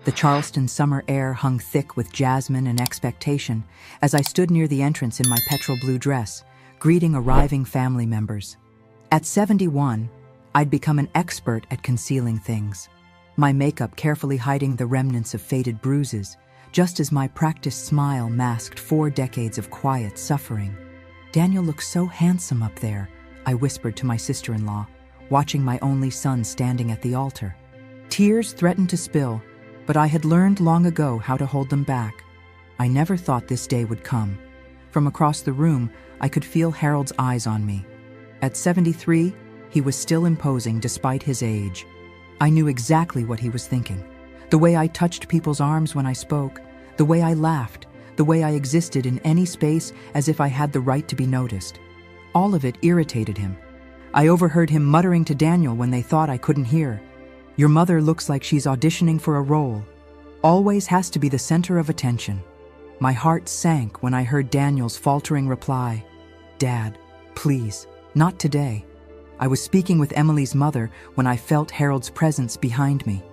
The Charleston summer air hung thick with jasmine and expectation as I stood near the entrance in my petrol blue dress, greeting arriving family members. At 71, I'd become an expert at concealing things, my makeup carefully hiding the remnants of faded bruises, just as my practiced smile masked 4 decades of quiet suffering. "Daniel looks so handsome up there," I whispered to my sister-in-law, watching my only son standing at the altar. Tears threatened to spill, but I had learned long ago how to hold them back. I never thought this day would come. From across the room, I could feel Harold's eyes on me. At 73, he was still imposing despite his age. I knew exactly what he was thinking. The way I touched people's arms when I spoke, the way I laughed, the way I existed in any space as if I had the right to be noticed. All of it irritated him. I overheard him muttering to Daniel when they thought I couldn't hear, "Your mother looks like she's auditioning for a role. Always has to be the center of attention." My heart sank when I heard Daniel's faltering reply, "Dad, please, not today." I was speaking with Emily's mother when I felt Harold's presence behind me,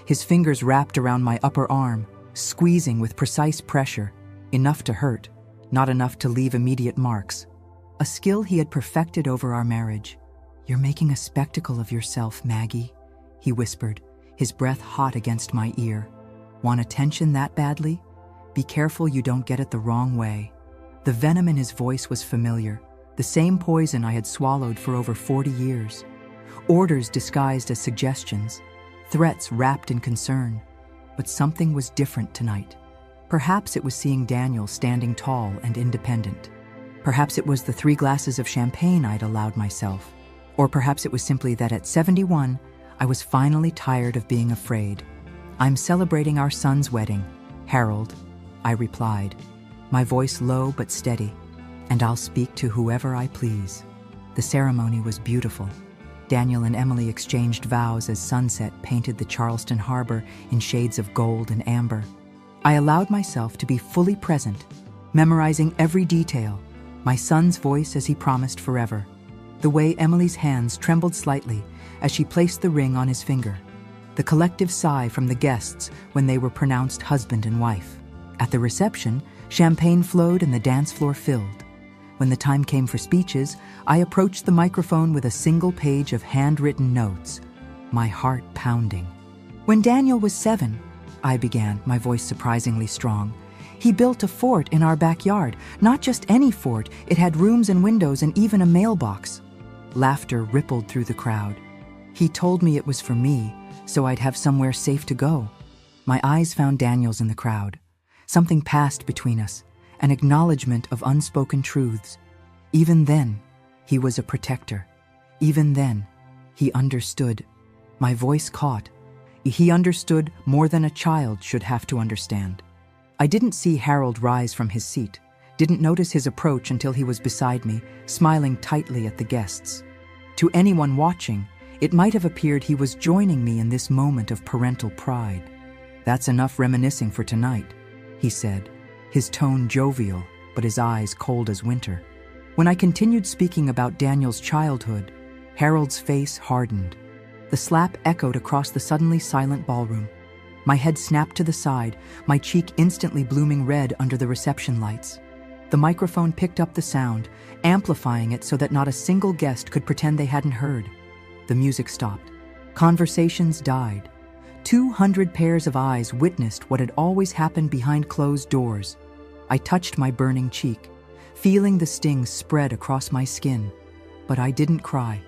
his fingers wrapped around my upper arm, squeezing with precise pressure, enough to hurt, not enough to leave immediate marks. A skill he had perfected over our marriage. "You're making a spectacle of yourself, Maggie," he whispered, his breath hot against my ear. "Want attention that badly? Be careful you don't get it the wrong way." The venom in his voice was familiar, the same poison I had swallowed for over 40 years. Orders disguised as suggestions, threats wrapped in concern. But something was different tonight. Perhaps it was seeing Daniel standing tall and independent. Perhaps it was the 3 glasses of champagne I'd allowed myself. Or perhaps it was simply that at 71, I was finally tired of being afraid. "I'm celebrating our son's wedding, Harold," I replied, my voice low but steady, "and I'll speak to whoever I please." The ceremony was beautiful. Daniel and Emily exchanged vows as sunset painted the Charleston harbor in shades of gold and amber. I allowed myself to be fully present, memorizing every detail, my son's voice as he promised forever, the way Emily's hands trembled slightly as she placed the ring on his finger, the collective sigh from the guests when they were pronounced husband and wife. At the reception, champagne flowed and the dance floor filled. When the time came for speeches, I approached the microphone with a single page of handwritten notes, my heart pounding. "When Daniel was 7, I began, my voice surprisingly strong, "he built a fort in our backyard. Not just any fort, it had rooms and windows and even a mailbox." Laughter rippled through the crowd. "He told me it was for me, so I'd have somewhere safe to go." My eyes found Daniel's in the crowd. Something passed between us, an acknowledgement of unspoken truths. Even then, he was a protector. Even then, he understood. My voice caught. He understood more than a child should have to understand. I didn't see Harold rise from his seat, didn't notice his approach until he was beside me, smiling tightly at the guests. To anyone watching, it might have appeared he was joining me in this moment of parental pride. "That's enough reminiscing for tonight," he said, his tone jovial, but his eyes cold as winter. When I continued speaking about Daniel's childhood, Harold's face hardened. The slap echoed across the suddenly silent ballroom. My head snapped to the side, my cheek instantly blooming red under the reception lights. The microphone picked up the sound, amplifying it so that not a single guest could pretend they hadn't heard. The music stopped. Conversations died. 200 pairs of eyes witnessed what had always happened behind closed doors. I touched my burning cheek, feeling the sting spread across my skin. But I didn't cry.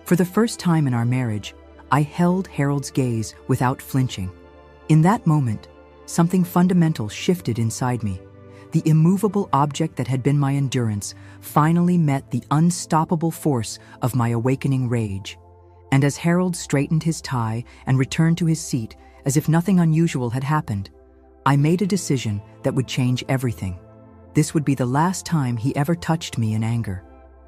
For the first time in our marriage, I held Harold's gaze without flinching. In that moment, something fundamental shifted inside me. The immovable object that had been my endurance finally met the unstoppable force of my awakening rage. And as Harold straightened his tie and returned to his seat as if nothing unusual had happened, I made a decision that would change everything. This would be the last time he ever touched me in anger.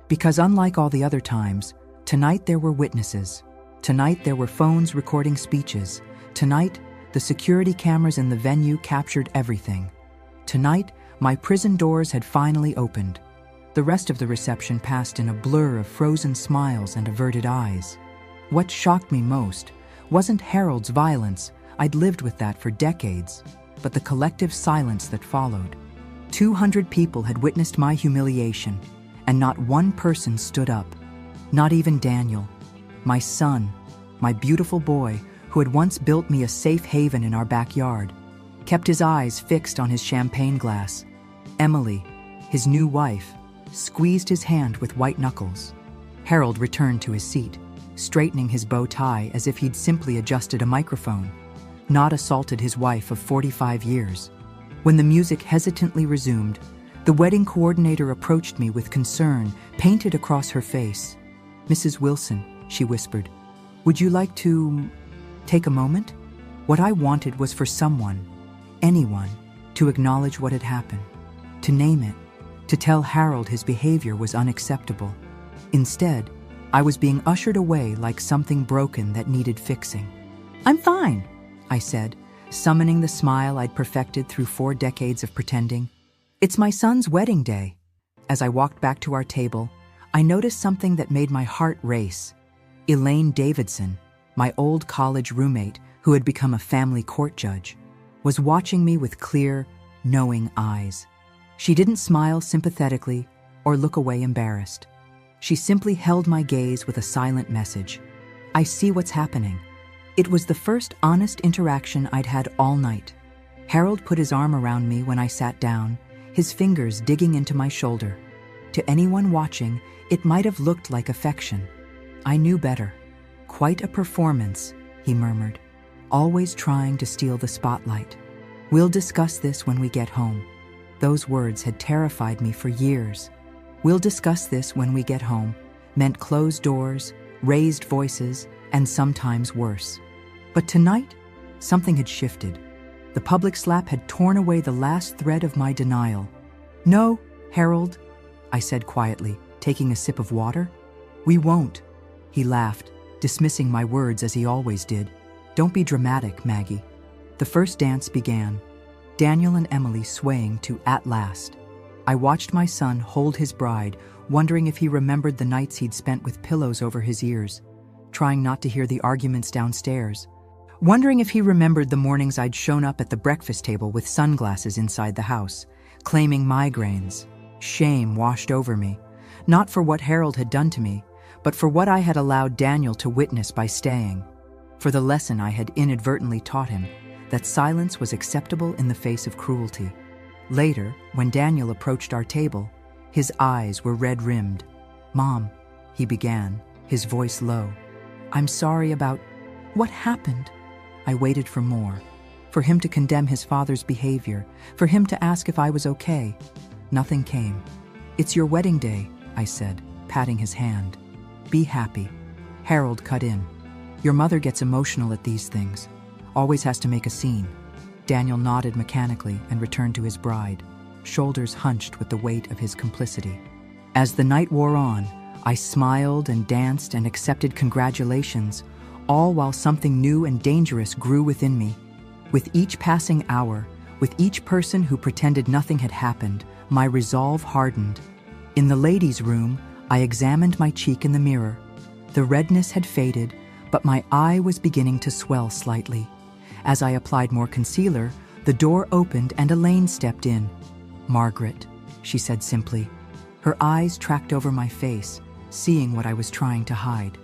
Because unlike all the other times, tonight there were witnesses. Tonight there were phones recording speeches. Tonight, the security cameras in the venue captured everything. Tonight, my prison doors had finally opened. The rest of the reception passed in a blur of frozen smiles and averted eyes. What shocked me most wasn't Harold's violence, I'd lived with that for decades, but the collective silence that followed. 200 people had witnessed my humiliation, and not one person stood up. Not even Daniel, my son, my beautiful boy, who had once built me a safe haven in our backyard, kept his eyes fixed on his champagne glass. Emily, his new wife, squeezed his hand with white knuckles. Harold returned to his seat, straightening his bow tie as if he'd simply adjusted a microphone, not assaulted his wife of 45 years. When the music hesitantly resumed, the wedding coordinator approached me with concern painted across her face. "Mrs. Wilson," she whispered, "would you like to take a moment?" What I wanted was for someone, anyone, to acknowledge what had happened, to name it, to tell Harold his behavior was unacceptable. Instead, I was being ushered away like something broken that needed fixing. "I'm fine," I said, summoning the smile I'd perfected through 4 decades of pretending. "It's my son's wedding day." As I walked back to our table, I noticed something that made my heart race. Elaine Davidson, my old college roommate who had become a family court judge, was watching me with clear, knowing eyes. She didn't smile sympathetically or look away embarrassed. She simply held my gaze with a silent message. "I see what's happening." It was the first honest interaction I'd had all night. Harold put his arm around me when I sat down, his fingers digging into my shoulder. To anyone watching, it might have looked like affection. I knew better. "Quite a performance," he murmured, always trying to steal the spotlight. "We'll discuss this when we get home." Those words had terrified me for years. "We'll discuss this when we get home" meant closed doors, raised voices, and sometimes worse. But tonight, something had shifted. The public slap had torn away the last thread of my denial. "No, Harold," I said quietly, taking a sip of water. "We won't." He laughed, dismissing my words as he always did. "Don't be dramatic, Maggie." The first dance began, Daniel and Emily swaying to "At Last." I watched my son hold his bride, wondering if he remembered the nights he'd spent with pillows over his ears, trying not to hear the arguments downstairs. Wondering if he remembered the mornings I'd shown up at the breakfast table with sunglasses inside the house, claiming migraines. Shame washed over me, not for what Harold had done to me, but for what I had allowed Daniel to witness by staying, for the lesson I had inadvertently taught him, that silence was acceptable in the face of cruelty. Later, when Daniel approached our table, his eyes were red-rimmed. "Mom," he began, his voice low. "I'm sorry about what happened." I waited for more, for him to condemn his father's behavior, for him to ask if I was okay. Nothing came. "It's your wedding day," I said, patting his hand. "Be happy." Harold cut in. "Your mother gets emotional at these things. Always has to make a scene." Daniel nodded mechanically and returned to his bride, shoulders hunched with the weight of his complicity. As the night wore on, I smiled and danced and accepted congratulations, all while something new and dangerous grew within me. With each passing hour, with each person who pretended nothing had happened, my resolve hardened. In the ladies' room, I examined my cheek in the mirror. The redness had faded, but my eye was beginning to swell slightly. As I applied more concealer, the door opened and Elaine stepped in. "Margaret," she said simply. Her eyes tracked over my face, seeing what I was trying to hide.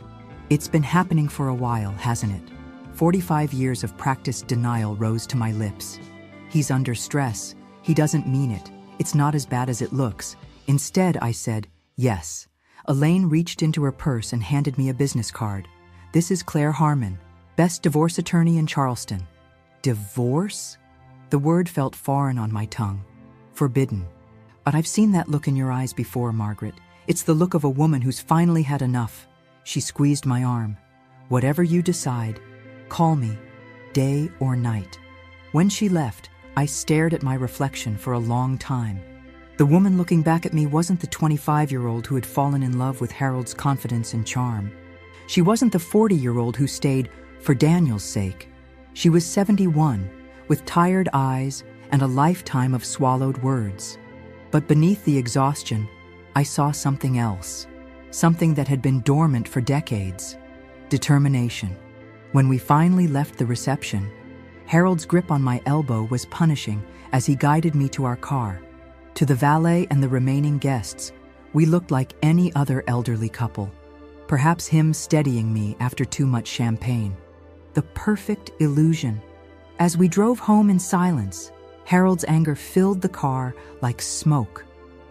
"It's been happening for a while, hasn't it?" 45 years of practiced denial rose to my lips. "He's under stress. He doesn't mean it. It's not as bad as it looks." Instead, I said, "Yes." Elaine reached into her purse and handed me a business card. "This is Claire Harmon, best divorce attorney in Charleston." Divorce? The word felt foreign on my tongue. Forbidden. "But I've seen that look in your eyes before, Margaret. It's the look of a woman who's finally had enough." She squeezed my arm. "Whatever you decide, call me, day or night." When she left, I stared at my reflection for a long time. The woman looking back at me wasn't the 25-year-old who had fallen in love with Harold's confidence and charm. She wasn't the 40-year-old who stayed for Daniel's sake. She was 71, with tired eyes and a lifetime of swallowed words. But beneath the exhaustion, I saw something else. Something that had been dormant for decades. Determination. When we finally left the reception, Harold's grip on my elbow was punishing as he guided me to our car. To the valet and the remaining guests, we looked like any other elderly couple, perhaps him steadying me after too much champagne. The perfect illusion. As we drove home in silence, Harold's anger filled the car like smoke.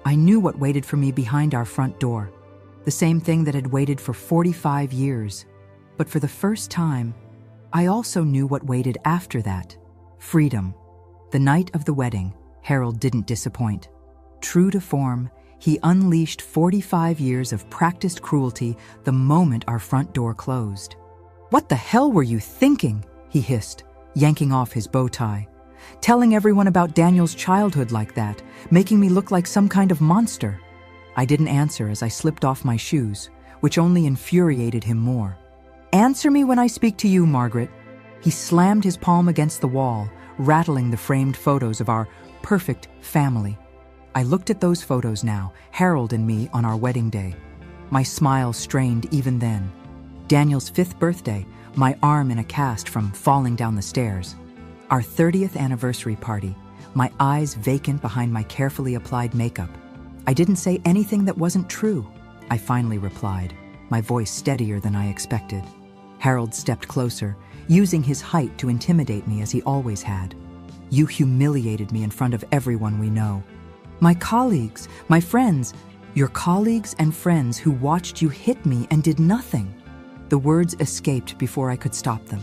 I knew what waited for me behind our front door, the same thing that had waited for 45 years. But for the first time, I also knew what waited after that: freedom. The night of the wedding, Harold didn't disappoint. True to form, he unleashed 45 years of practiced cruelty the moment our front door closed. "What the hell were you thinking?" he hissed, yanking off his bow tie. "Telling everyone about Daniel's childhood like that, making me look like some kind of monster." I didn't answer as I slipped off my shoes, which only infuriated him more. "Answer me when I speak to you, Margaret." He slammed his palm against the wall, rattling the framed photos of our perfect family. I looked at those photos now, Harold and me on our wedding day. My smile strained even then. Daniel's 5th birthday, my arm in a cast from falling down the stairs. Our 30th anniversary party, my eyes vacant behind my carefully applied makeup. "I didn't say anything that wasn't true," I finally replied, my voice steadier than I expected. Harold stepped closer, using his height to intimidate me as he always had. "You humiliated me in front of everyone we know. My colleagues, my friends, your colleagues and friends who watched you hit me and did nothing." The words escaped before I could stop them.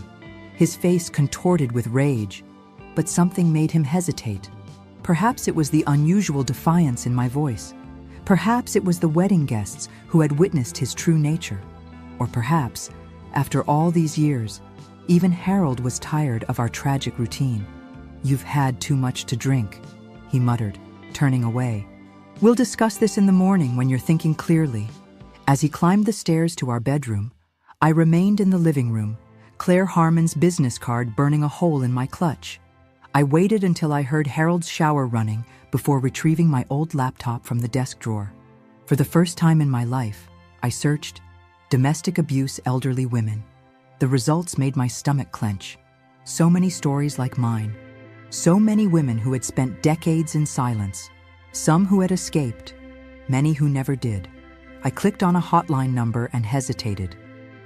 His face contorted with rage, but something made him hesitate. Perhaps it was the unusual defiance in my voice. Perhaps it was the wedding guests who had witnessed his true nature. Or perhaps, after all these years, even Harold was tired of our tragic routine. "You've had too much to drink," he muttered, turning away. "We'll discuss this in the morning when you're thinking clearly." As he climbed the stairs to our bedroom, I remained in the living room, Claire Harmon's business card burning a hole in my clutch. I waited until I heard Harold's shower running before retrieving my old laptop from the desk drawer. For the first time in my life, I searched domestic abuse elderly women. The results made my stomach clench. So many stories like mine. So many women who had spent decades in silence. Some who had escaped. Many who never did. I clicked on a hotline number and hesitated,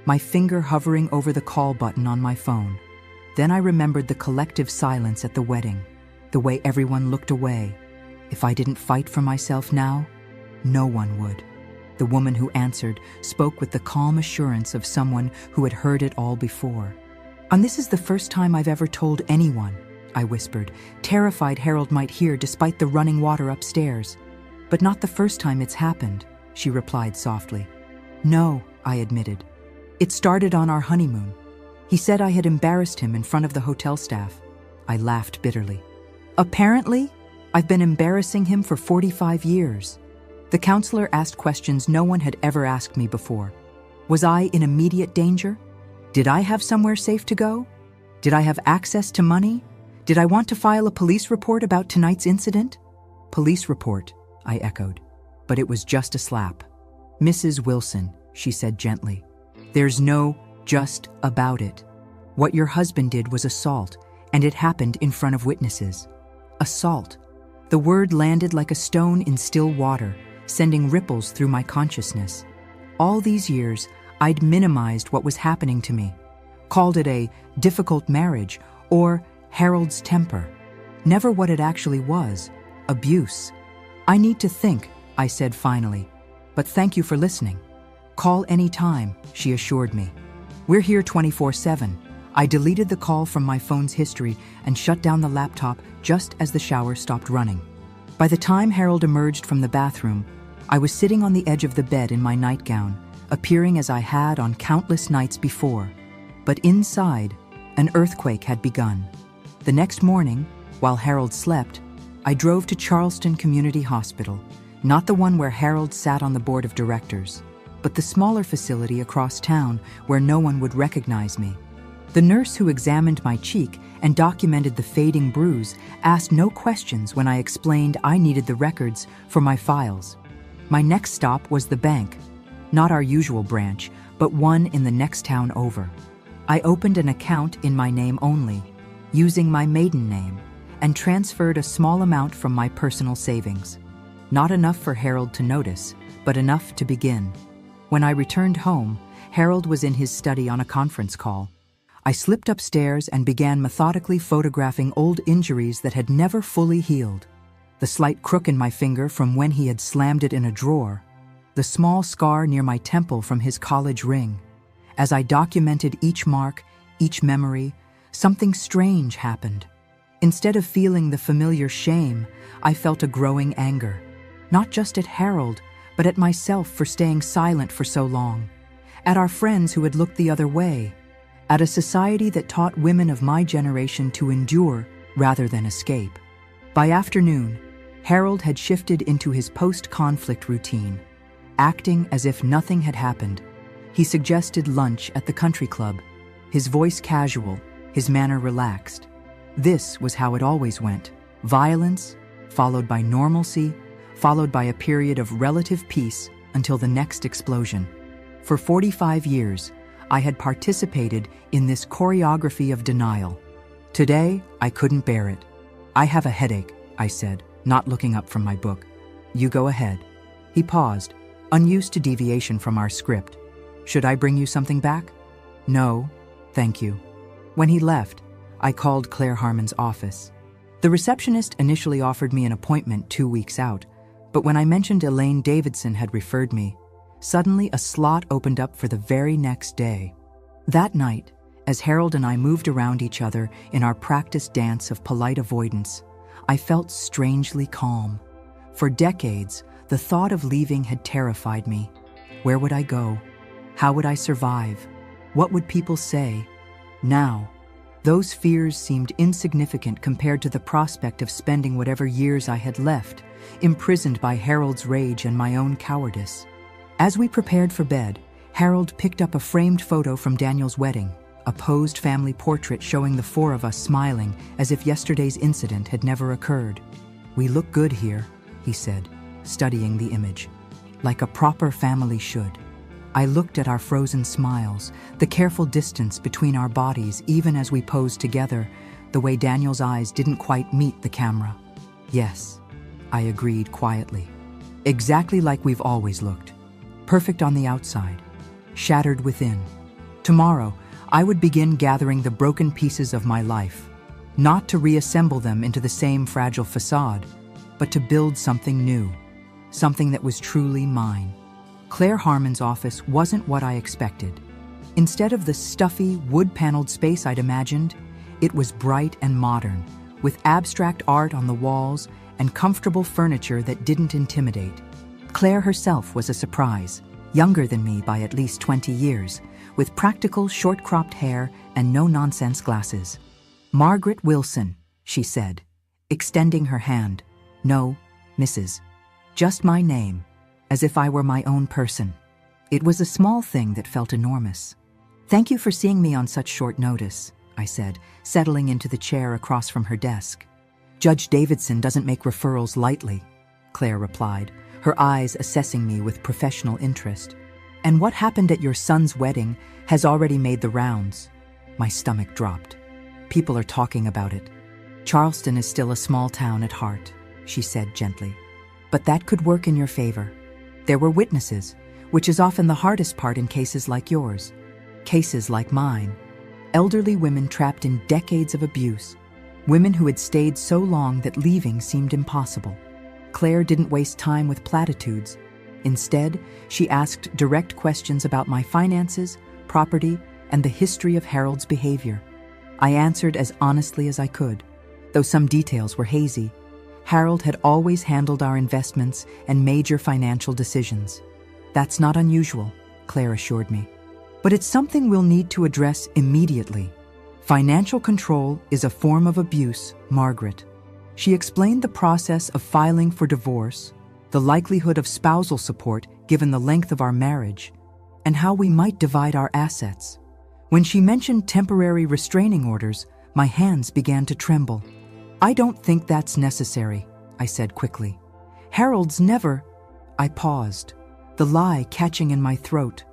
my finger hovering over the call button on my phone. Then I remembered the collective silence at the wedding, the way everyone looked away. If I didn't fight for myself now, no one would. The woman who answered spoke with the calm assurance of someone who had heard it all before. "And this is the first time I've ever told anyone," I whispered, terrified Harold might hear despite the running water upstairs. "But not the first time it's happened," she replied softly. "No," I admitted. "It started on our honeymoon. He said I had embarrassed him in front of the hotel staff." I laughed bitterly. "Apparently, I've been embarrassing him for 45 years. The counselor asked questions no one had ever asked me before. Was I in immediate danger? Did I have somewhere safe to go? Did I have access to money? Did I want to file a police report about tonight's incident?" "Police report," I echoed, but it was just a slap. "Mrs. Wilson," she said gently, "there's no just about it. What your husband did was assault, and it happened in front of witnesses." Assault. The word landed like a stone in still water, sending ripples through my consciousness. All these years, I'd minimized what was happening to me, called it a difficult marriage or Harold's temper. Never what it actually was: abuse. "I need to think," I said finally, "but thank you for listening." "Call any time," she assured me. "We're here 24/7. I deleted the call from my phone's history and shut down the laptop just as the shower stopped running. By the time Harold emerged from the bathroom, I was sitting on the edge of the bed in my nightgown, appearing as I had on countless nights before. But inside, an earthquake had begun. The next morning, while Harold slept, I drove to Charleston Community Hospital, not the one where Harold sat on the board of directors, but the smaller facility across town where no one would recognize me. The nurse who examined my cheek and documented the fading bruise asked no questions when I explained I needed the records for my files. My next stop was the bank, not our usual branch, but one in the next town over. I opened an account in my name only, using my maiden name, and transferred a small amount from my personal savings. Not enough for Harold to notice, but enough to begin. When I returned home, Harold was in his study on a conference call. I slipped upstairs and began methodically photographing old injuries that had never fully healed. The slight crook in my finger from when he had slammed it in a drawer. The small scar near my temple from his college ring. As I documented each mark, each memory, something strange happened. Instead of feeling the familiar shame, I felt a growing anger. Not just at Harold, but at myself for staying silent for so long. At our friends who had looked the other way. At a society that taught women of my generation to endure rather than escape. By afternoon, Harold had shifted into his post-conflict routine, acting as if nothing had happened. He suggested lunch at the country club, his voice casual, his manner relaxed. This was how it always went. Violence, followed by normalcy, followed by a period of relative peace until the next explosion. For 45 years, I had participated in this choreography of denial. Today, I couldn't bear it. "I have a headache," I said, not looking up from my book. "You go ahead." He paused, unused to deviation from our script. "Should I bring you something back?" "No, thank you." When he left, I called Claire Harmon's office. The receptionist initially offered me an appointment 2 weeks out, but when I mentioned Elaine Davidson had referred me, suddenly a slot opened up for the very next day. That night, as Harold and I moved around each other in our practiced dance of polite avoidance, I felt strangely calm. For decades, the thought of leaving had terrified me. Where would I go? How would I survive? What would people say? Now, those fears seemed insignificant compared to the prospect of spending whatever years I had left, imprisoned by Harold's rage and my own cowardice. As we prepared for bed, Harold picked up a framed photo from Daniel's wedding, a posed family portrait showing the four of us smiling as if yesterday's incident had never occurred. "We look good here," he said, studying the image, "like a proper family should." I looked at our frozen smiles, the careful distance between our bodies even as we posed together, the way Daniel's eyes didn't quite meet the camera. "Yes," I agreed quietly. "Exactly like we've always looked. Perfect on the outside, shattered within." Tomorrow, I would begin gathering the broken pieces of my life, not to reassemble them into the same fragile facade, but to build something new, something that was truly mine. Claire Harmon's office wasn't what I expected. Instead of the stuffy, wood-paneled space I'd imagined, it was bright and modern, with abstract art on the walls and comfortable furniture that didn't intimidate. Claire herself was a surprise, younger than me by at least 20 years, with practical, short-cropped hair and no-nonsense glasses. "Margaret Wilson," she said, extending her hand. "No, Mrs. Just my name, as if I were my own person." It was a small thing that felt enormous. "Thank you for seeing me on such short notice," I said, settling into the chair across from her desk. "Judge Davidson doesn't make referrals lightly," Claire replied, her eyes assessing me with professional interest. "And what happened at your son's wedding has already made the rounds." My stomach dropped. "People are talking about it. Charleston is still a small town at heart," she said gently. "But that could work in your favor. There were witnesses, which is often the hardest part in cases like yours. Cases like mine. Elderly women trapped in decades of abuse. Women who had stayed so long that leaving seemed impossible." Claire didn't waste time with platitudes. Instead, she asked direct questions about my finances, property, and the history of Harold's behavior. I answered as honestly as I could, though some details were hazy. Harold had always handled our investments and major financial decisions. "That's not unusual," Claire assured me. "But it's something we'll need to address immediately. Financial control is a form of abuse, Margaret." She explained the process of filing for divorce, the likelihood of spousal support given the length of our marriage, and how we might divide our assets. When she mentioned temporary restraining orders, my hands began to tremble. "I don't think that's necessary," I said quickly. "Harold's never—" I paused, the lie catching in my throat.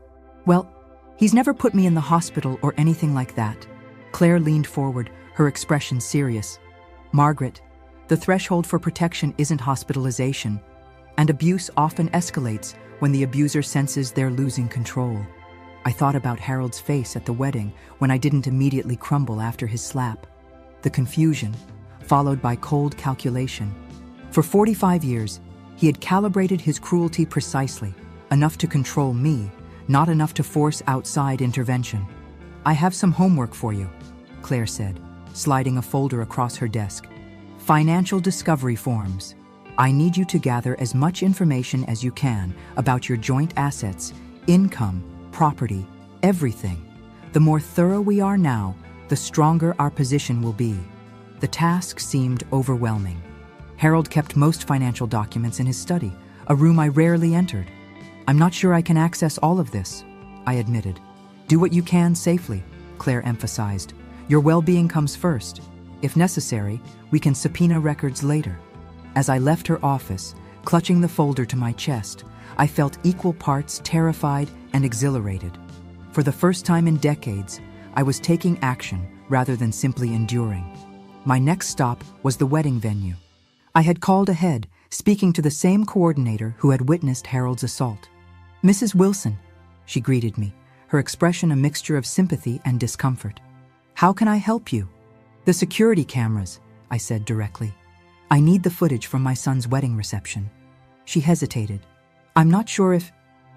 "Well, he's never put me in the hospital or anything like that." Claire leaned forward, her expression serious. "Margaret, the threshold for protection isn't hospitalization, and abuse often escalates when the abuser senses they're losing control." I thought about Harold's face at the wedding when I didn't immediately crumble after his slap. The confusion, followed by cold calculation. For 45 years, he had calibrated his cruelty precisely, enough to control me, not enough to force outside intervention. "I have some homework for you," Claire said, sliding a folder across her desk. "Financial discovery forms. I need you to gather as much information as you can about your joint assets, income, property, everything. The more thorough we are now, the stronger our position will be." The task seemed overwhelming. Harold kept most financial documents in his study, a room I rarely entered. "I'm not sure I can access all of this," I admitted. "Do what you can safely," Claire emphasized. "Your well-being comes first. If necessary, we can subpoena records later." As I left her office, clutching the folder to my chest, I felt equal parts terrified and exhilarated. For the first time in decades, I was taking action rather than simply enduring. My next stop was the wedding venue. I had called ahead, speaking to the same coordinator who had witnessed Harold's assault. "Mrs. Wilson," she greeted me, her expression a mixture of sympathy and discomfort. "How can I help you?" "The security cameras," I said directly. "I need the footage from my son's wedding reception." She hesitated. "I'm not sure if—"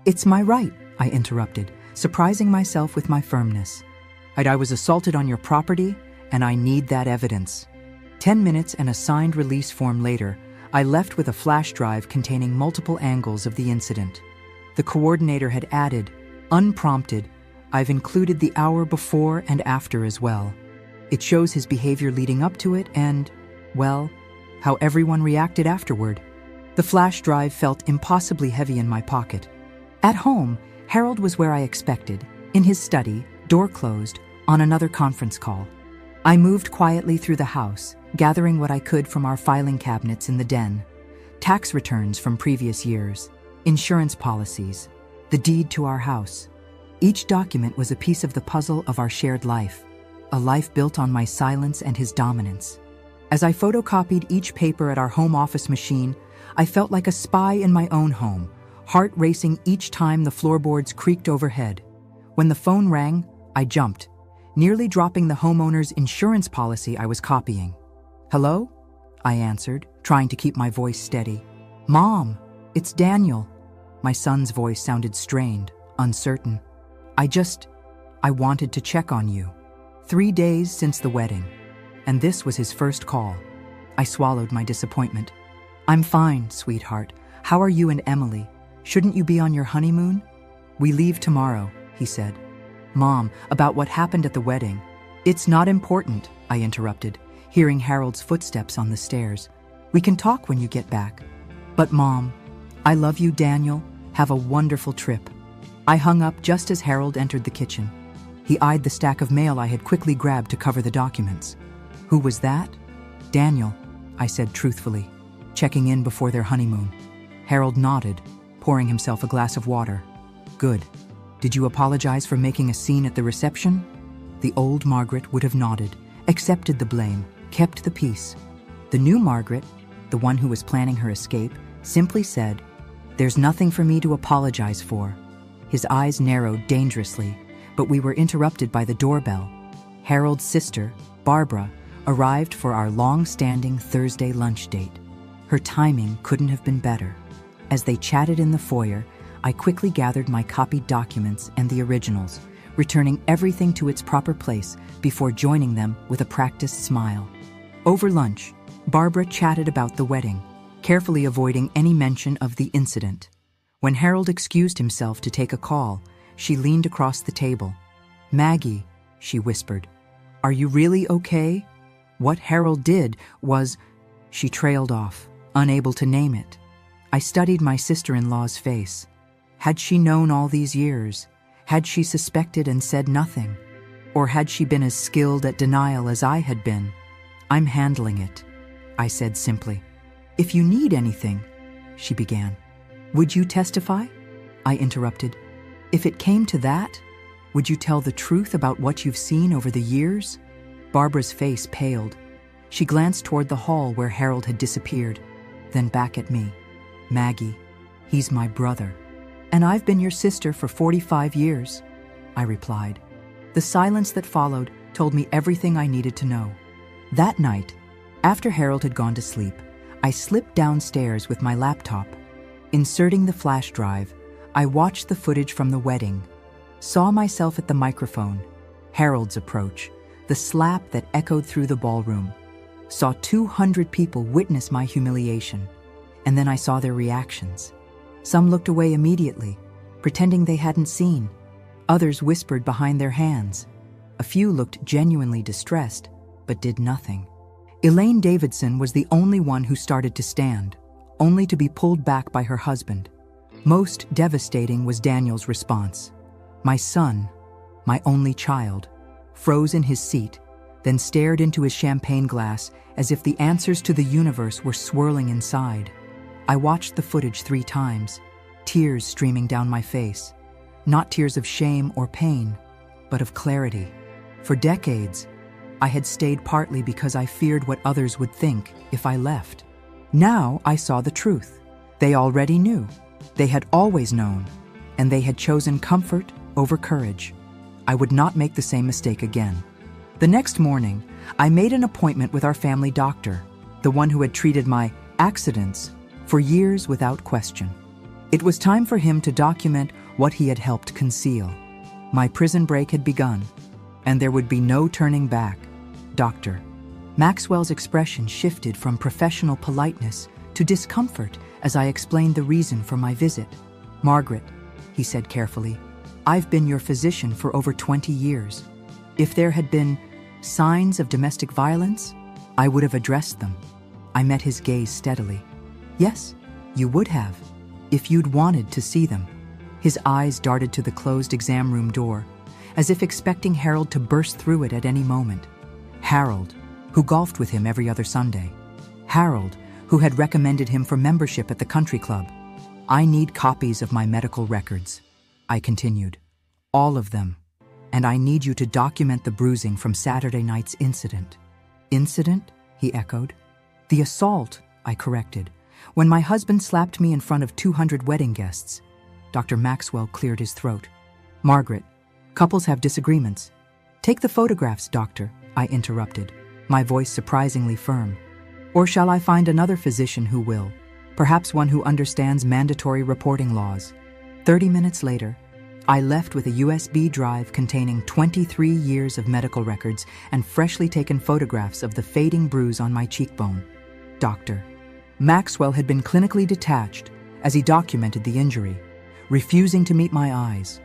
"It's my right," I interrupted, surprising myself with my firmness. "I was assaulted on your property, and I need that evidence." 10 minutes and a signed release form later, I left with a flash drive containing multiple angles of the incident. The coordinator had added, unprompted, "I've included the hour before and after as well. It shows his behavior leading up to it and, well, how everyone reacted afterward." The flash drive felt impossibly heavy in my pocket. At home, Harold was where I expected, in his study, door closed, on another conference call. I moved quietly through the house, gathering what I could from our filing cabinets in the den. Tax returns from previous years, insurance policies, the deed to our house. Each document was a piece of the puzzle of our shared life, a life built on my silence and his dominance. As I photocopied each paper at our home office machine, I felt like a spy in my own home, heart racing each time the floorboards creaked overhead. When the phone rang, I jumped, nearly dropping the homeowner's insurance policy I was copying. "Hello?" I answered, trying to keep my voice steady. "Mom, it's Daniel." My son's voice sounded strained, uncertain. I wanted to check on you. 3 days since the wedding, and this was his first call." I swallowed my disappointment. "I'm fine, sweetheart. How are you and Emily? Shouldn't you be on your honeymoon?" "We leave tomorrow," he said. "Mom, about what happened at the wedding." "It's not important," I interrupted, hearing Harold's footsteps on the stairs. "We can talk when you get back." "But Mom, I love you, Daniel. Have a wonderful trip." I hung up just as Harold entered the kitchen. He eyed the stack of mail I had quickly grabbed to cover the documents. "Who was that?" "Daniel," I said truthfully, checking in before their honeymoon. Harold nodded, pouring himself a glass of water. "Good. Did you apologize for making a scene at the reception?" The old Margaret would have nodded, accepted the blame, kept the peace. The new Margaret, the one who was planning her escape, simply said, "There's nothing for me to apologize for." His eyes narrowed dangerously, but we were interrupted by the doorbell. Harold's sister, Barbara, arrived for our long-standing Thursday lunch date. Her timing couldn't have been better. As they chatted in the foyer, I quickly gathered my copied documents and the originals, returning everything to its proper place before joining them with a practiced smile. Over lunch, Barbara chatted about the wedding, carefully avoiding any mention of the incident. When Harold excused himself to take a call, she leaned across the table. "Maggie," she whispered, "are you really okay?" What Harold did was... She trailed off, unable to name it. I studied my sister-in-law's face. Had she known all these years? Had she suspected and said nothing? Or had she been as skilled at denial as I had been? "I'm handling it," I said simply. "If you need anything," she began. "Would you testify?" I interrupted. "If it came to that, would you tell the truth about what you've seen over the years?" Barbara's face paled. She glanced toward the hall where Harold had disappeared, then back at me. "Maggie, he's my brother. And I've been your sister for 45 years, I replied. The silence that followed told me everything I needed to know. That night, after Harold had gone to sleep, I slipped downstairs with my laptop. Inserting the flash drive, I watched the footage from the wedding, saw myself at the microphone, Harold's approach, the slap that echoed through the ballroom, saw 200 people witness my humiliation, and then I saw their reactions. Some looked away immediately, pretending they hadn't seen. Others whispered behind their hands. A few looked genuinely distressed, but did nothing. Elaine Davidson was the only one who started to stand, only to be pulled back by her husband. Most devastating was Daniel's response. My son, my only child, froze in his seat, then stared into his champagne glass as if the answers to the universe were swirling inside. I watched the footage 3 times, tears streaming down my face. Not tears of shame or pain, but of clarity. For decades, I had stayed partly because I feared what others would think if I left. Now I saw the truth. They already knew. They had always known, and they had chosen comfort over courage. I would not make the same mistake again. The next morning, I made an appointment with our family doctor, the one who had treated my accidents for years without question. It was time for him to document what he had helped conceal. My prison break had begun, and there would be no turning back. Doctor. Maxwell's expression shifted from professional politeness to discomfort as I explained the reason for my visit. Margaret, he said carefully, I've been your physician for over 20 years. If there had been signs of domestic violence, I would have addressed them. I met his gaze steadily. Yes, you would have, if you'd wanted to see them. His eyes darted to the closed exam room door, as if expecting Harold to burst through it at any moment. Harold, who golfed with him every other Sunday. Harold, who had recommended him for membership at the country club. I need copies of my medical records, I continued. All of them. And I need you to document the bruising from Saturday night's incident. Incident? He echoed. The assault, I corrected, when my husband slapped me in front of 200 wedding guests. Dr. Maxwell cleared his throat. Margaret, couples have disagreements. Take the photographs, doctor, I interrupted, my voice surprisingly firm. Or shall I find another physician who will, perhaps one who understands mandatory reporting laws? 30 minutes later, I left with a USB drive containing 23 years of medical records and freshly taken photographs of the fading bruise on my cheekbone. Doctor. Maxwell had been clinically detached as he documented the injury, refusing to meet my eyes.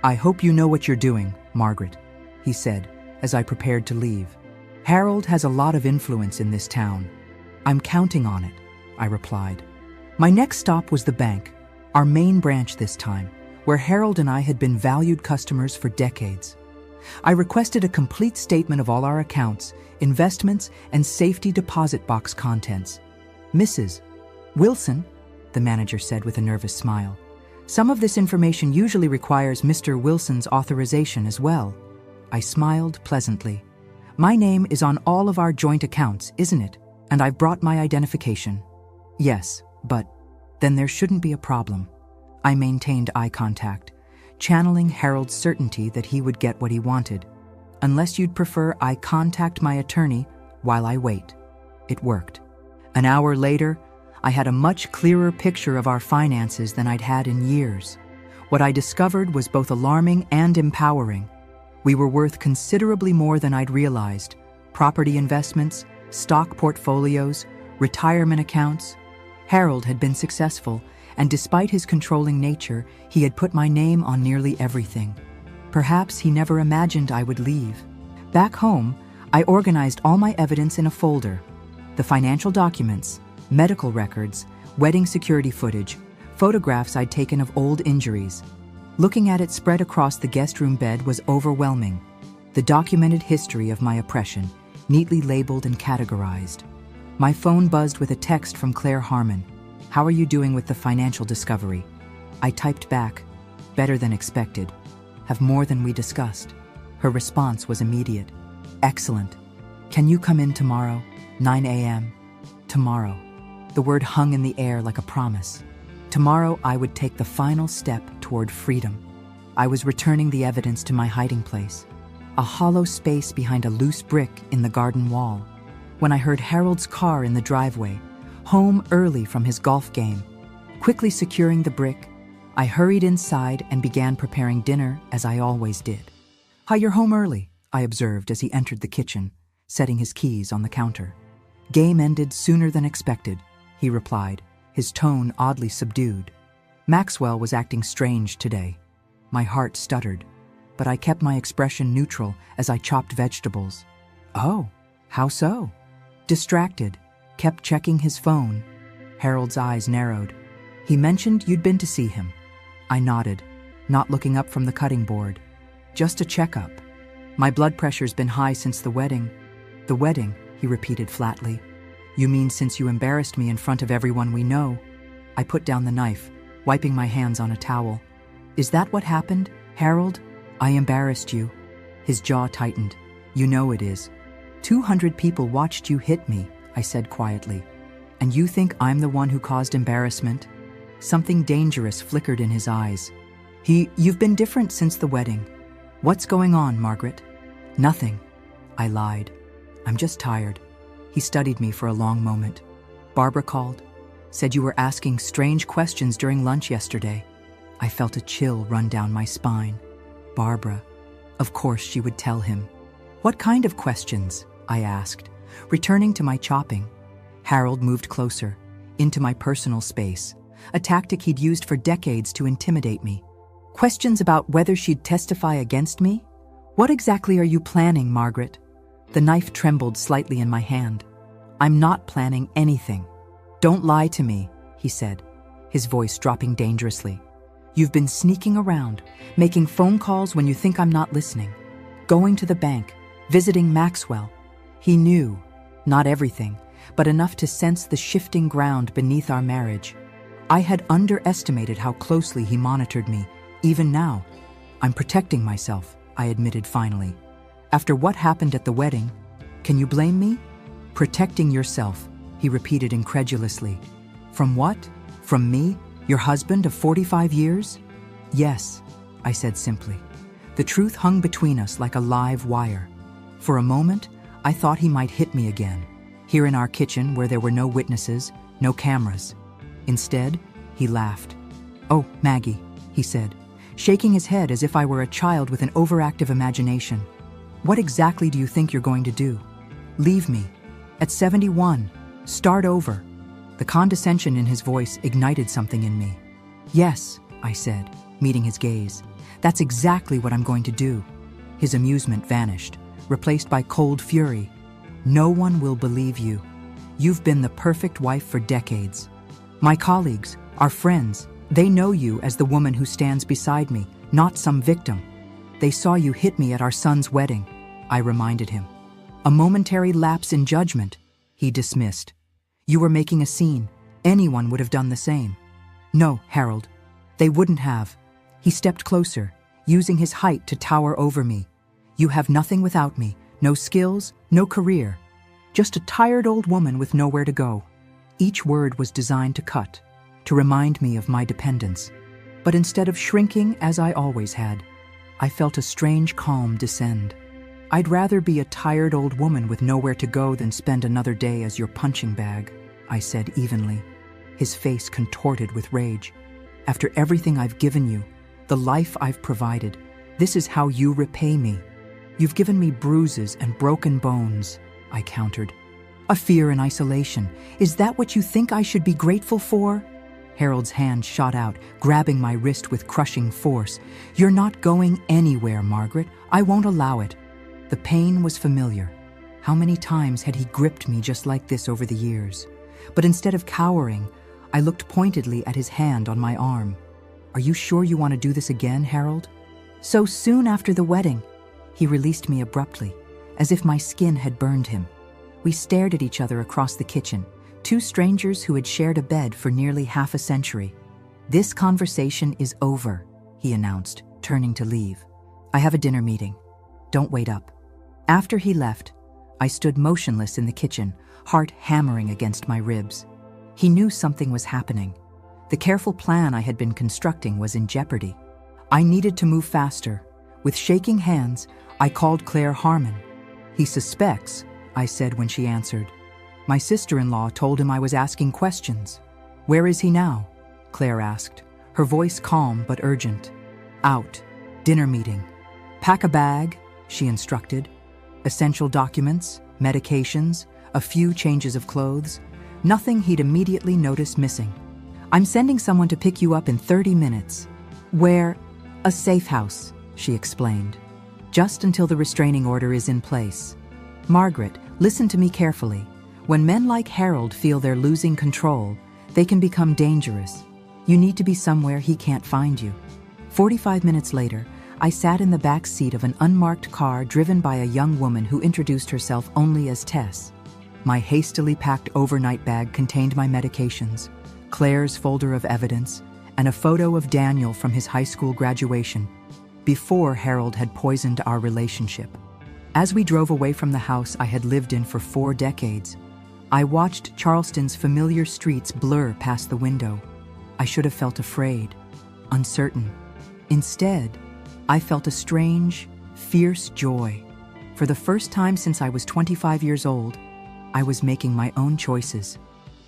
I hope you know what you're doing, Margaret, he said as I prepared to leave. Harold has a lot of influence in this town. I'm counting on it, I replied. My next stop was the bank, our main branch this time, where Harold and I had been valued customers for decades. I requested a complete statement of all our accounts, investments, and safety deposit box contents. Mrs. Wilson, the manager said with a nervous smile. Some of this information usually requires Mr. Wilson's authorization as well. I smiled pleasantly. My name is on all of our joint accounts, isn't it? And I've brought my identification. Yes, but then there shouldn't be a problem. I maintained eye contact, channeling Harold's certainty that he would get what he wanted. Unless you'd prefer I contact my attorney while I wait. It worked. An hour later, I had a much clearer picture of our finances than I'd had in years. What I discovered was both alarming and empowering. We were worth considerably more than I'd realized. Property investments, stock portfolios, retirement accounts. Harold had been successful, and despite his controlling nature, he had put my name on nearly everything. Perhaps he never imagined I would leave. Back home, I organized all my evidence in a folder. The financial documents, medical records, wedding security footage, photographs I'd taken of old injuries. Looking at it spread across the guest room bed was overwhelming. The documented history of my oppression, neatly labeled and categorized. My phone buzzed with a text from Claire Harmon. How are you doing with the financial discovery? I typed back, better than expected. Have more than we discussed. Her response was immediate. Excellent. Can you come in tomorrow, 9 a.m.? Tomorrow. The word hung in the air like a promise. Tomorrow I would take the final step toward freedom. I was returning the evidence to my hiding place, a hollow space behind a loose brick in the garden wall, when I heard Harold's car in the driveway, home early from his golf game. Quickly securing the brick, I hurried inside and began preparing dinner as I always did. "Hi, you're home early," I observed as he entered the kitchen, setting his keys on the counter. "Game ended sooner than expected," he replied, his tone oddly subdued. Maxwell was acting strange today. My heart stuttered, but I kept my expression neutral as I chopped vegetables. "Oh, how so?" Distracted, kept checking his phone. Harold's eyes narrowed. "He mentioned you'd been to see him." I nodded, not looking up from the cutting board. "Just a checkup. My blood pressure's been high since the wedding." "The wedding," he repeated flatly. "You mean since you embarrassed me in front of everyone we know?" I put down the knife, wiping my hands on a towel. "Is that what happened, Harold? I embarrassed you." His jaw tightened. "You know it is. 200 people watched you hit me," I said quietly. "And you think I'm the one who caused embarrassment?" Something dangerous flickered in his eyes. You've been different since the wedding. What's going on, Margaret?" "Nothing," I lied. "I'm just tired." He studied me for a long moment. "Barbara called. Said you were asking strange questions during lunch yesterday." I felt a chill run down my spine. Barbara. Of course she would tell him. "What kind of questions?" I asked, returning to my chopping. Harold moved closer, into my personal space, a tactic he'd used for decades to intimidate me. "Questions about whether she'd testify against me? What exactly are you planning, Margaret?" The knife trembled slightly in my hand. "I'm not planning anything." "Don't lie to me," he said, his voice dropping dangerously. "You've been sneaking around, making phone calls when you think I'm not listening, going to the bank, visiting Maxwell." He knew, not everything, but enough to sense the shifting ground beneath our marriage. I had underestimated how closely he monitored me, even now. "I'm protecting myself," I admitted finally. "After what happened at the wedding, can you blame me?" "Protecting yourself," he repeated incredulously. "From what? From me, your husband of 45 years? "Yes," I said simply. The truth hung between us like a live wire. For a moment, I thought he might hit me again, here in our kitchen where there were no witnesses, no cameras. Instead, he laughed. "Oh, Maggie," he said, shaking his head as if I were a child with an overactive imagination. "What exactly do you think you're going to do? Leave me? At 71? Start over?" The condescension in his voice ignited something in me. "Yes," I said, meeting his gaze. "That's exactly what I'm going to do." His amusement vanished, replaced by cold fury. "No one will believe you. You've been the perfect wife for decades. My colleagues, our friends, they know you as the woman who stands beside me, not some victim. They saw you hit me at our son's wedding," I reminded him. "A momentary lapse in judgment," he dismissed. "You were making a scene. Anyone would have done the same." "No, Harold, they wouldn't have." He stepped closer, using his height to tower over me. "You have nothing without me, no skills, no career. Just a tired old woman with nowhere to go." Each word was designed to cut, to remind me of my dependence. But instead of shrinking as I always had, I felt a strange calm descend. "I'd rather be a tired old woman with nowhere to go than spend another day as your punching bag," I said evenly. His face contorted with rage. "After everything I've given you, the life I've provided, this is how you repay me. You've given me bruises and broken bones," I countered. "A fear in isolation. Is that what you think I should be grateful for?" Harold's hand shot out, grabbing my wrist with crushing force. "You're not going anywhere, Margaret. I won't allow it." The pain was familiar. How many times had he gripped me just like this over the years? But instead of cowering, I looked pointedly at his hand on my arm. "Are you sure you want to do this again, Harold?" "So soon after the wedding?" He released me abruptly, as if my skin had burned him. We stared at each other across the kitchen, two strangers who had shared a bed for nearly half a century. "This conversation is over," he announced, turning to leave. "I have a dinner meeting. Don't wait up." After he left, I stood motionless in the kitchen, heart hammering against my ribs. He knew something was happening. The careful plan I had been constructing was in jeopardy. I needed to move faster. With shaking hands, I called Claire Harmon. "He suspects," I said when she answered. My sister-in-law told him I was asking questions. "Where is he now?" Claire asked, her voice calm but urgent. "Out. Dinner meeting." "Pack a bag," she instructed. "Essential documents, medications, a few changes of clothes. Nothing he'd immediately notice missing. I'm sending someone to pick you up in 30 minutes. Where? A safe house," she explained. "Just until the restraining order is in place. Margaret, listen to me carefully. When men like Harold feel they're losing control, they can become dangerous. You need to be somewhere he can't find you." 45 minutes later, I sat in the back seat of an unmarked car driven by a young woman who introduced herself only as Tess. My hastily packed overnight bag contained my medications, Claire's folder of evidence, and a photo of Daniel from his high school graduation, before Harold had poisoned our relationship. As we drove away from the house I had lived in for 4 decades, I watched Charleston's familiar streets blur past the window. I should have felt afraid, uncertain. Instead, I felt a strange, fierce joy. For the first time since I was 25 years old, I was making my own choices.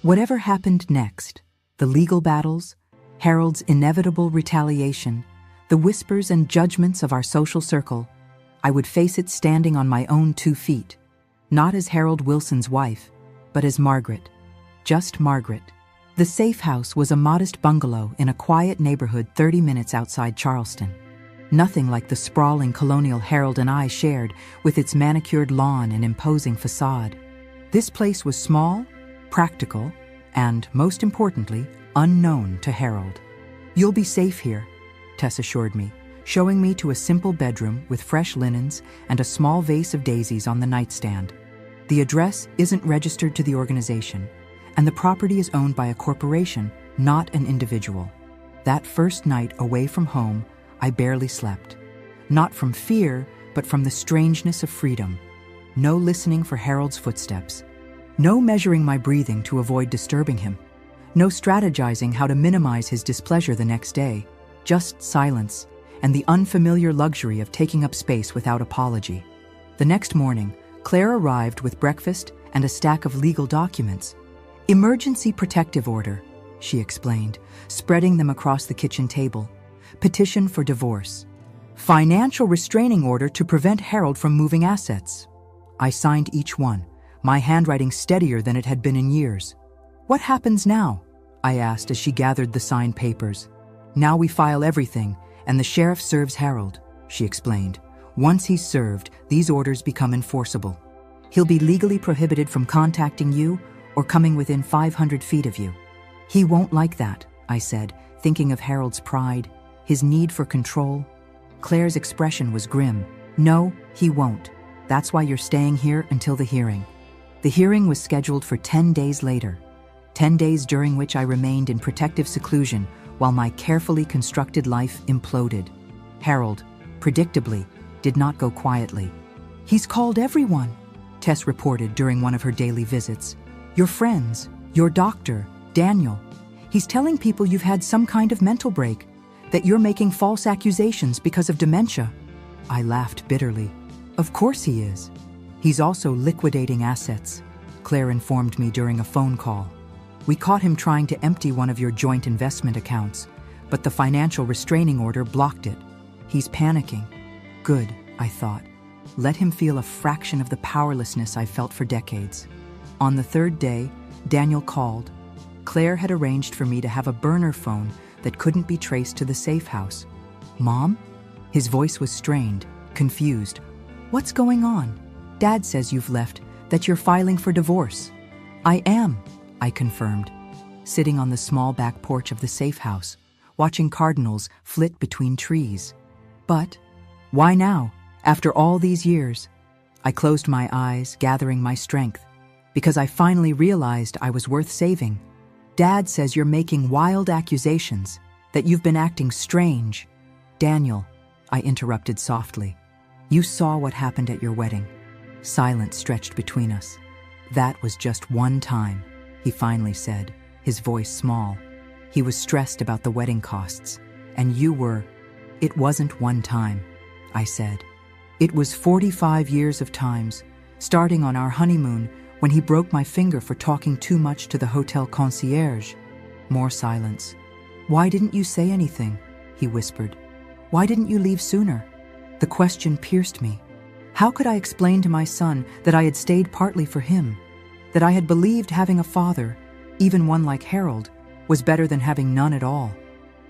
Whatever happened next, the legal battles, Harold's inevitable retaliation, the whispers and judgments of our social circle, I would face it standing on my own 2 feet, not as Harold Wilson's wife, but as Margaret. Just Margaret. The safe house was a modest bungalow in a quiet neighborhood 30 minutes outside Charleston. Nothing like the sprawling colonial Harold and I shared, with its manicured lawn and imposing facade. This place was small, practical, and, most importantly, unknown to Harold. "You'll be safe here," Tess assured me, showing me to a simple bedroom with fresh linens and a small vase of daisies on the nightstand. "The address isn't registered to the organization, and the property is owned by a corporation, not an individual." That first night away from home, I barely slept. Not from fear, but from the strangeness of freedom. No listening for Harold's footsteps. No measuring my breathing to avoid disturbing him. No strategizing how to minimize his displeasure the next day. Just silence, and the unfamiliar luxury of taking up space without apology. The next morning, Claire arrived with breakfast and a stack of legal documents. "Emergency protective order," she explained, spreading them across the kitchen table. "Petition for divorce. Financial restraining order to prevent Harold from moving assets." I signed each one, my handwriting steadier than it had been in years. "What happens now?" I asked as she gathered the signed papers. "Now we file everything, and the sheriff serves Harold," she explained. "Once he's served, these orders become enforceable. He'll be legally prohibited from contacting you or coming within 500 feet of you." "He won't like that," I said, thinking of Harold's pride, his need for control. Claire's expression was grim. "No, he won't. That's why you're staying here until the hearing." The hearing was scheduled for 10 days later. 10 days during which I remained in protective seclusion while my carefully constructed life imploded. Harold, predictably, did not go quietly. "He's called everyone," Tess reported during one of her daily visits. "Your friends, your doctor, Daniel. He's telling people you've had some kind of mental break, that you're making false accusations because of dementia." I laughed bitterly. "Of course he is. He's also liquidating assets," Claire informed me during a phone call. "We caught him trying to empty one of your joint investment accounts, but the financial restraining order blocked it. He's panicking." Good, I thought. Let him feel a fraction of the powerlessness I've felt for decades. On the 3rd day, Daniel called. Claire had arranged for me to have a burner phone that couldn't be traced to the safe house. "Mom?" His voice was strained, confused. "What's going on? Dad says you've left, that you're filing for divorce." "I am," I confirmed, sitting on the small back porch of the safe house, watching cardinals flit between trees. "But why now, after all these years?" I closed my eyes, gathering my strength, because I finally realized I was worth saving. "Dad says you're making wild accusations, that you've been acting strange." "Daniel," I interrupted softly, "you saw what happened at your wedding. Silence stretched between us. "That was just one time," he finally said, his voice small. He was stressed about the wedding costs. "And you were—" "It wasn't one time," I said. "It was 45 years of times, starting on our honeymoon when he broke my finger for talking too much to the hotel concierge." More silence. "Why didn't you say anything?" he whispered. "Why didn't you leave sooner?" The question pierced me. How could I explain to my son that I had stayed partly for him, that I had believed having a father, even one like Harold, was better than having none at all,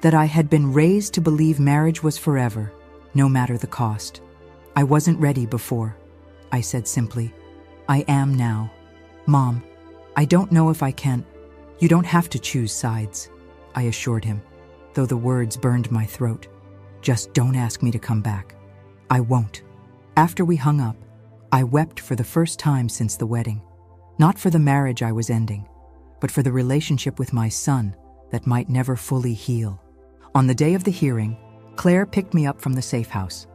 that I had been raised to believe marriage was forever, no matter the cost? "I wasn't ready before," I said simply. "I am now. Mom, I don't know if I can—" "You don't have to choose sides," I assured him, though the words burned my throat. "Just don't ask me to come back. I won't." After we hung up, I wept for the first time since the wedding, not for the marriage I was ending, but for the relationship with my son that might never fully heal. On the day of the hearing, Claire picked me up from the safe house.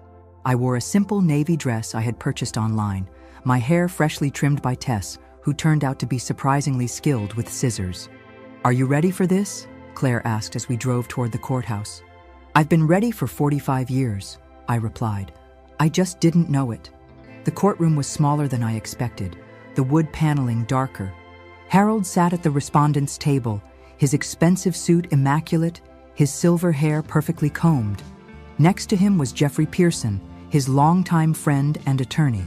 I wore a simple navy dress I had purchased online, my hair freshly trimmed by Tess, who turned out to be surprisingly skilled with scissors. "Are you ready for this?" Claire asked as we drove toward the courthouse. "I've been ready for 45 years, I replied. "I just didn't know it." The courtroom was smaller than I expected, the wood paneling darker. Harold sat at the respondent's table, his expensive suit immaculate, his silver hair perfectly combed. Next to him was Jeffrey Pearson, his longtime friend and attorney.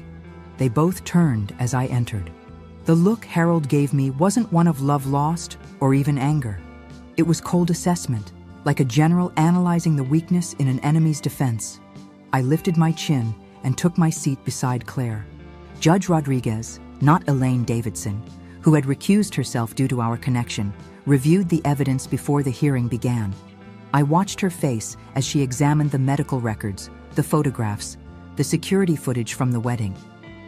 They both turned as I entered. The look Harold gave me wasn't one of love lost or even anger. It was cold assessment, like a general analyzing the weakness in an enemy's defense. I lifted my chin and took my seat beside Claire. Judge Rodriguez, not Elaine Davidson, who had recused herself due to our connection, reviewed the evidence before the hearing began. I watched her face as she examined the medical records, the photographs, the security footage from the wedding.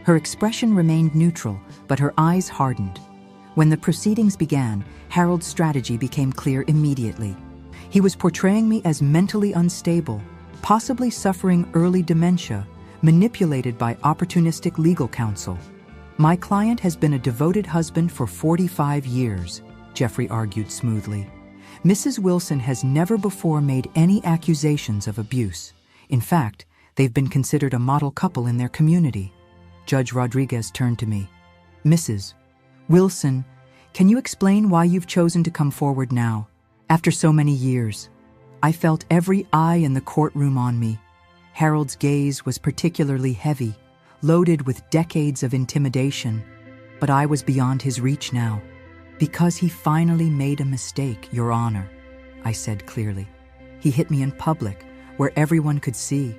Her expression remained neutral, but her eyes hardened. When the proceedings began, Harold's strategy became clear immediately. He was portraying me as mentally unstable, possibly suffering early dementia, manipulated by opportunistic legal counsel. "My client has been a devoted husband for 45 years, Jeffrey argued smoothly. "Mrs. Wilson has never before made any accusations of abuse. In fact, they've been considered a model couple in their community." Judge Rodriguez turned to me. "Mrs. Wilson, can you explain why you've chosen to come forward now, after so many years?" I felt every eye in the courtroom on me. Harold's gaze was particularly heavy, loaded with decades of intimidation, but I was beyond his reach now. "Because he finally made a mistake, Your Honor," I said clearly. "He hit me in public, where everyone could see,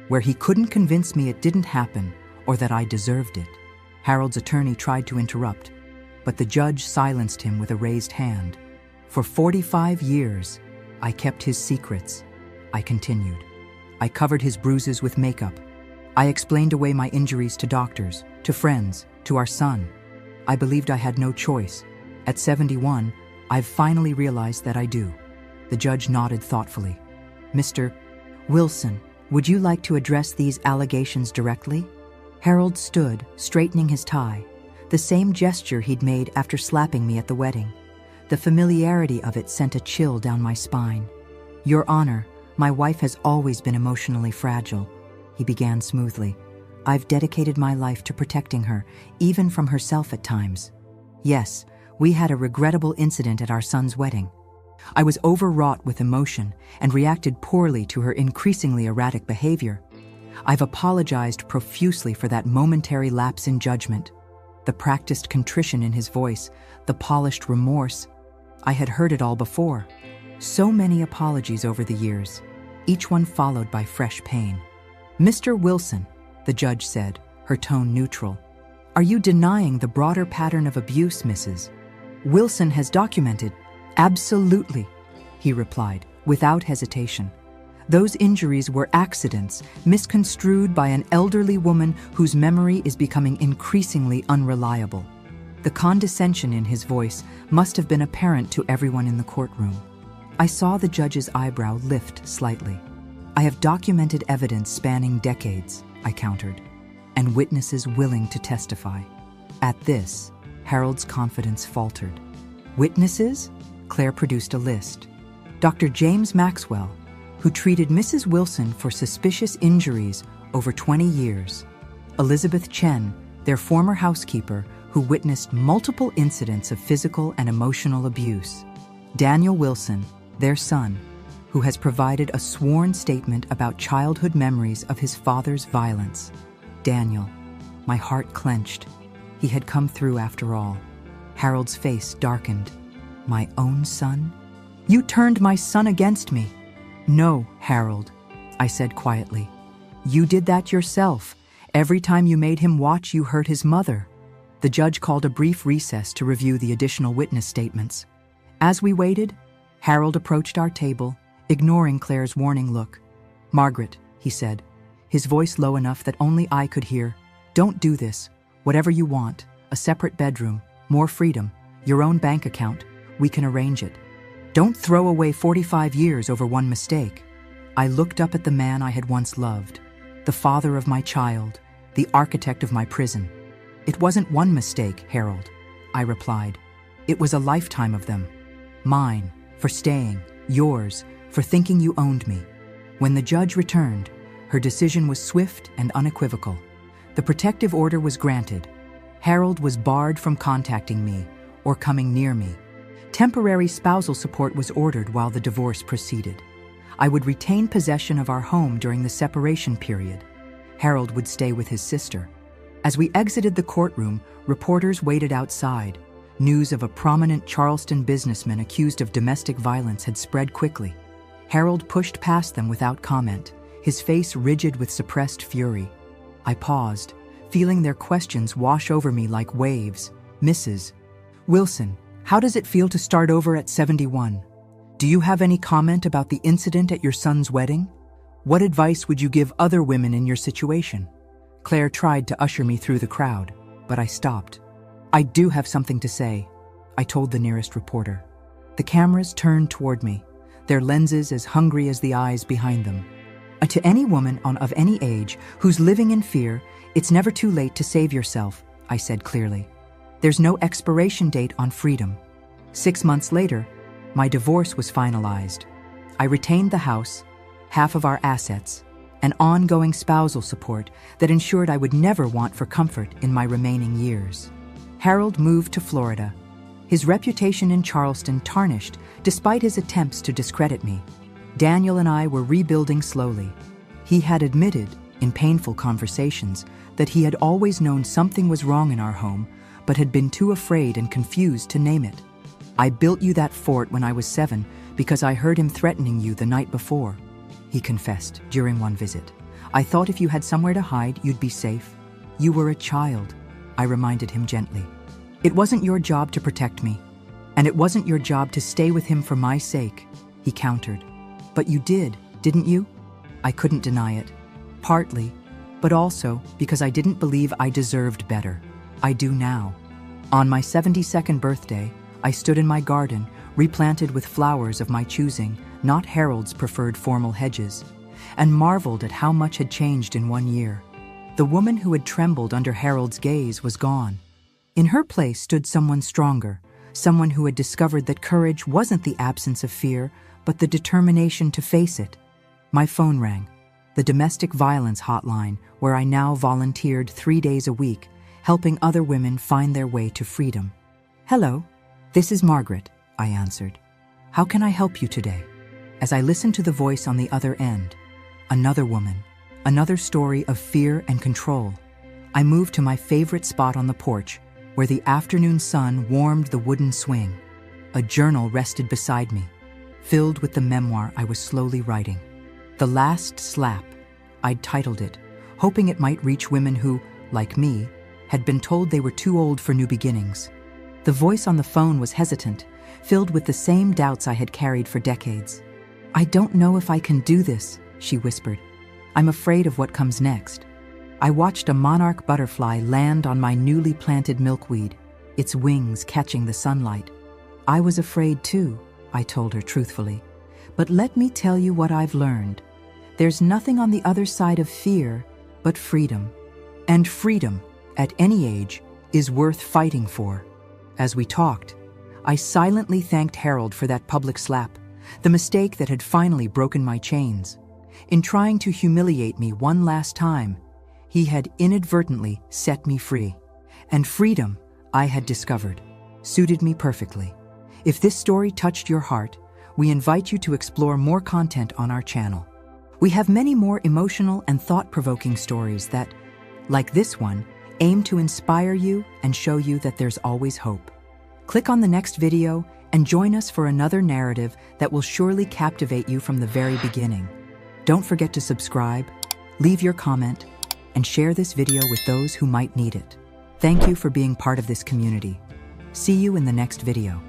where he couldn't convince me it didn't happen or that I deserved it." Harold's attorney tried to interrupt, but the judge silenced him with a raised hand. "For 45 years, I kept his secrets," I continued. "I covered his bruises with makeup. I explained away my injuries to doctors, to friends, to our son. I believed I had no choice. At 71, I've finally realized that I do." The judge nodded thoughtfully. "Mr. Wilson, would you like to address these allegations directly?" Harold stood, straightening his tie, the same gesture he'd made after slapping me at the wedding. The familiarity of it sent a chill down my spine. "Your Honor, my wife has always been emotionally fragile," he began smoothly. "I've dedicated my life to protecting her, even from herself at times. Yes, we had a regrettable incident at our son's wedding. I was overwrought with emotion and reacted poorly to her increasingly erratic behavior. I've apologized profusely for that momentary lapse in judgment." The practiced contrition in his voice, the polished remorse. I had heard it all before. So many apologies over the years, each one followed by fresh pain. "Mr. Wilson," the judge said, her tone neutral, "are you denying the broader pattern of abuse Mrs. Wilson has documented?" "Absolutely," he replied, without hesitation. "Those injuries were accidents, misconstrued by an elderly woman whose memory is becoming increasingly unreliable." The condescension in his voice must have been apparent to everyone in the courtroom. I saw the judge's eyebrow lift slightly. "I have documented evidence spanning decades," I countered. and witnesses willing to testify. At this, Harold's confidence faltered. Witnesses? Claire produced a list. Dr. James Maxwell, who treated Mrs. Wilson for suspicious injuries over 20 years. Elizabeth Chen, their former housekeeper, who witnessed multiple incidents of physical and emotional abuse. Daniel Wilson, their son, who has provided a sworn statement about childhood memories of his father's violence. Daniel. My heart clenched. He had come through after all. Harold's face darkened. My own son? You turned my son against me. No, Harold, I said quietly. You did that yourself. Every time you made him watch, you hurt his mother. The judge called a brief recess to review the additional witness statements. As we waited, Harold approached our table, ignoring Claire's warning look. Margaret, he said, his voice low enough that only I could hear. Don't do this. Whatever you want, a separate bedroom, more freedom, your own bank account, we can arrange it. Don't throw away 45 years over one mistake. I looked up at the man I had once loved, the father of my child, the architect of my prison. It wasn't one mistake, Harold, I replied. It was a lifetime of them. Mine, for staying, yours, for thinking you owned me. When the judge returned, her decision was swift and unequivocal. The protective order was granted. Harold was barred from contacting me or coming near me. Temporary spousal support was ordered while the divorce proceeded. I would retain possession of our home during the separation period. Harold would stay with his sister. As we exited the courtroom, reporters waited outside. News of a prominent Charleston businessman accused of domestic violence had spread quickly. Harold pushed past them without comment, his face rigid with suppressed fury. I paused, feeling their questions wash over me like waves. Mrs. Wilson, how does it feel to start over at 71? Do you have any comment about the incident at your son's wedding? What advice would you give other women in your situation? Claire tried to usher me through the crowd, but I stopped. I do have something to say, I told the nearest reporter. The cameras turned toward me, their lenses as hungry as the eyes behind them. To any woman of any age who's living in fear, it's never too late to save yourself, I said clearly. There's no expiration date on freedom. 6 months later, my divorce was finalized. I retained the house, half of our assets, and ongoing spousal support that ensured I would never want for comfort in my remaining years. Harold moved to Florida, his reputation in Charleston tarnished despite his attempts to discredit me. Daniel and I were rebuilding slowly. He had admitted, in painful conversations, that he had always known something was wrong in our home, but had been too afraid and confused to name it. I built you that fort when I was 7 because I heard him threatening you the night before, he confessed during one visit. I thought if you had somewhere to hide, you'd be safe. You were a child, I reminded him gently. It wasn't your job to protect me, and it wasn't your job to stay with him for my sake, he countered. But you did, didn't you? I couldn't deny it. Partly, but also because I didn't believe I deserved better. I do now. On my 72nd birthday, I stood in my garden, replanted with flowers of my choosing, not Harold's preferred formal hedges, and marveled at how much had changed in 1 year. The woman who had trembled under Harold's gaze was gone. In her place stood someone stronger, someone who had discovered that courage wasn't the absence of fear, but the determination to face it. My phone rang, the domestic violence hotline, where I now volunteered 3 days a week, helping other women find their way to freedom. Hello, this is Margaret, I answered. How can I help you today? As I listened to the voice on the other end, another woman, another story of fear and control, I moved to my favorite spot on the porch, where the afternoon sun warmed the wooden swing. A journal rested beside me, filled with the memoir I was slowly writing. The Last Slap, I'd titled it, hoping it might reach women who, like me, had been told they were too old for new beginnings. The voice on the phone was hesitant, filled with the same doubts I had carried for decades. I don't know if I can do this, she whispered. I'm afraid of what comes next. I watched a monarch butterfly land on my newly planted milkweed, its wings catching the sunlight. I was afraid too, I told her truthfully. But let me tell you what I've learned. There's nothing on the other side of fear but freedom. And freedom, at any age, is worth fighting for. As we talked, I silently thanked Harold for that public slap, the mistake that had finally broken my chains. In trying to humiliate me one last time, he had inadvertently set me free. And freedom, I had discovered, suited me perfectly. If this story touched your heart, we invite you to explore more content on our channel. We have many more emotional and thought-provoking stories that, like this one, aim to inspire you and show you that there's always hope. Click on the next video and join us for another narrative that will surely captivate you from the very beginning. Don't forget to subscribe, leave your comment, and share this video with those who might need it. Thank you for being part of this community. See you in the next video.